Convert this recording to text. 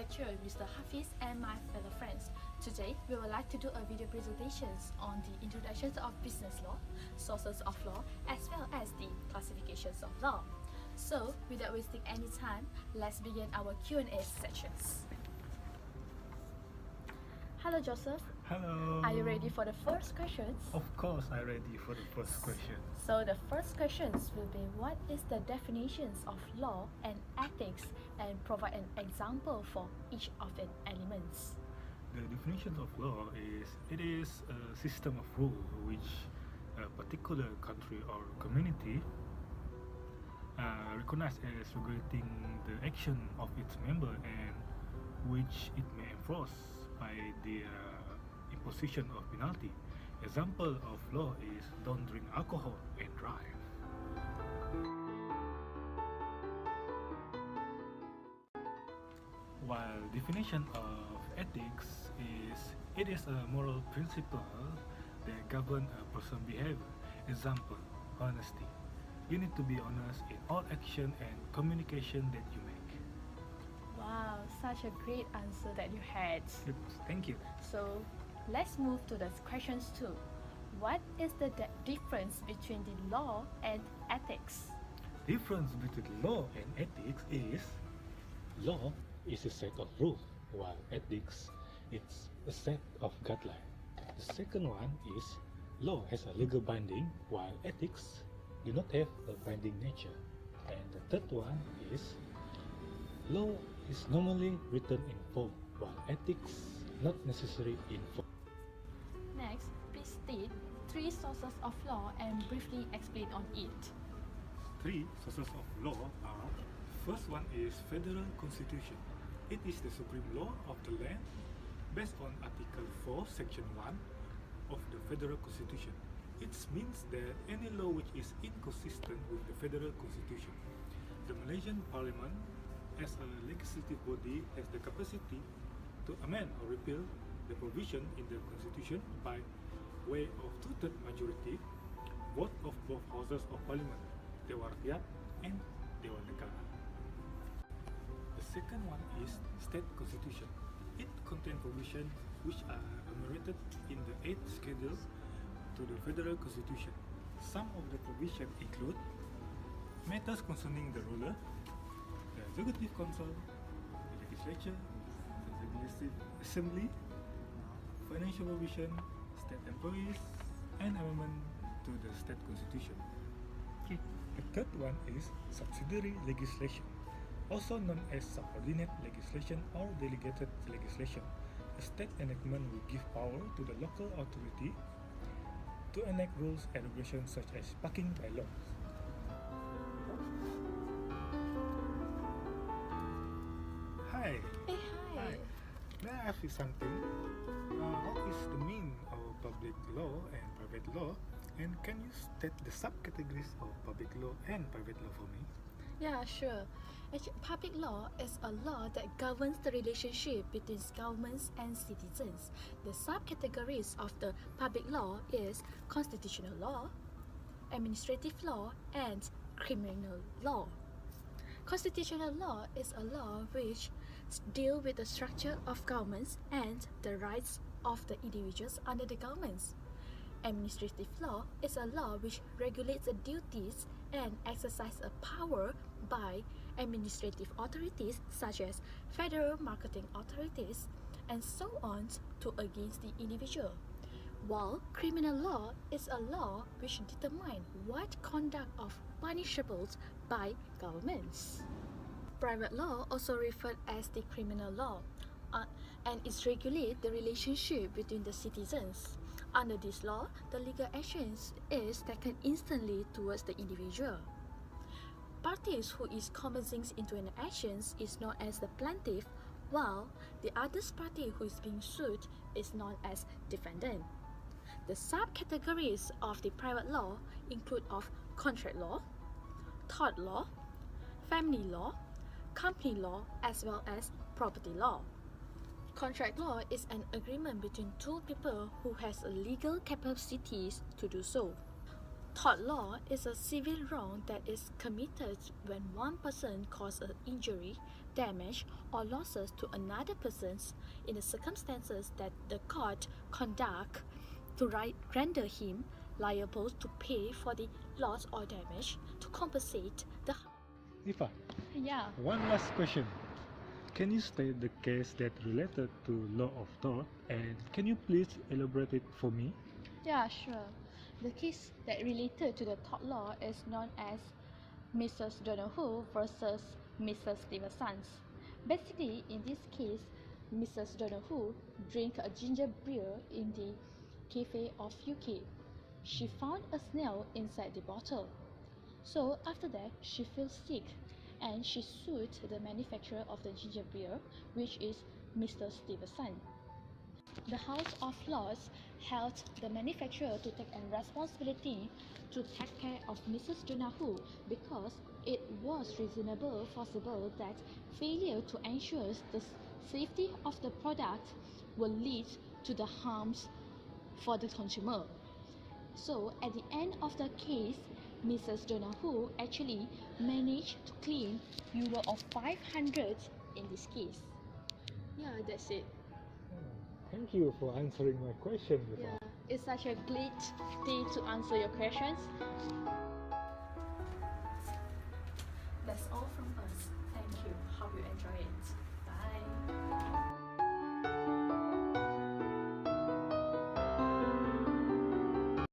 lecturer Mr. Hafiz and my fellow friends. Today, we would like to do a video presentation on the introductions of business law, sources of law, as well as the classifications of law. So, without wasting any time, let's begin our Q&A sections. Hello Joseph. Hello. Are you ready for the first questions? Of course, I'm ready for the first question. So the first questions will be, what is the definitions of law and ethics, and provide an example for each of the elements. The definition of law is it is a system of rule which a particular country or community recognize as regulating the action of its member and which it may enforce by the imposition of penalty. Example of law is don't drink alcohol and drive. While definition of ethics is it is a moral principle that govern a person's behavior. Example, honesty. You need to be honest in all action and communication that you make. Wow, such a great answer that you had. Thank you. So let's move to the questions 2. What is the difference between the law and ethics? Difference between law and ethics is law is a set of rules, while ethics is a set of guidelines. The second one is law has a legal binding, while ethics do not have a binding nature. And the third one is law is normally written in form, while ethics not necessary in form. Next, please state 3 sources of law and briefly explain on it. 3 sources of law are: first one is Federal Constitution. It is the supreme law of the land based on Article 4, Section 1 of the Federal Constitution. It means that any law which is inconsistent with the Federal Constitution. The Malaysian Parliament as a legislative body has the capacity to amend or repeal the provision in the Constitution by way of 2/3 majority vote of both houses of Parliament, Dewan Rakyat and Dewan Negara. The second one is State Constitution. It contains provisions which are enumerated in the 8th schedule to the Federal Constitution. Some of the provisions include matters concerning the ruler, the Executive Council, the Legislature, the Legislative Assembly, financial provision, state employees, and amendment to the state constitution. Okay. The third one is subsidiary legislation, also known as subordinate legislation or delegated legislation. A state enactment will give power to the local authority to enact rules and regulations such as parking by law. Hi. Hey, hi. May I ask you something? What is the meaning of public law and private law? And can you state the subcategories of public law and private law for me? Yeah, sure. Public law is a law that governs the relationship between governments and citizens. The subcategories of the public law is constitutional law, administrative law, and criminal law. Constitutional law is a law which deals with the structure of governments and the rights of the individuals under the governments. Administrative law is a law which regulates the duties and exercise a power by administrative authorities such as federal marketing authorities and so on to against the individual. While criminal law is a law which determines what conduct of punishable by governments. Private law, also referred as the criminal law, and it regulates the relationship between the citizens. Under this law, the legal actions is taken instantly towards the individual. Parties who is commencing into an actions is known as the plaintiff, while the other party who is being sued is known as defendant. The subcategories of the private law include of contract law, tort law, family law, company law, as well as property law. Contract law is an agreement between two people who has a legal capacities to do so. Tort law is a civil wrong that is committed when one person causes an injury, damage, or losses to another person in the circumstances that the court conduct to render him liable to pay for the loss or damage to compensate the. Eva, Yeah. one last question. Can you state the case that related to law of tort, and can you please elaborate it for me? Yeah, sure. The case that related to the tort law is known as Mrs. Donahue versus Mrs. Stevenson. Basically, in this case, Mrs. Donahue drank a ginger beer in the cafe of UK. She found a snail inside the bottle. So after that, she feels sick and she sued the manufacturer of the ginger beer, which is Mr. Stevenson. The House of Lords held the manufacturer to take a responsibility to take care of Mrs. Donahue because it was reasonably possible that failure to ensure the safety of the product will lead to the harms for the consumer. So at the end of the case, Mrs. Donahue actually managed to claim euro of 500 in this case. Yeah, that's it. Thank you for answering my question, Eva. Yeah, it's such a great day to answer your questions.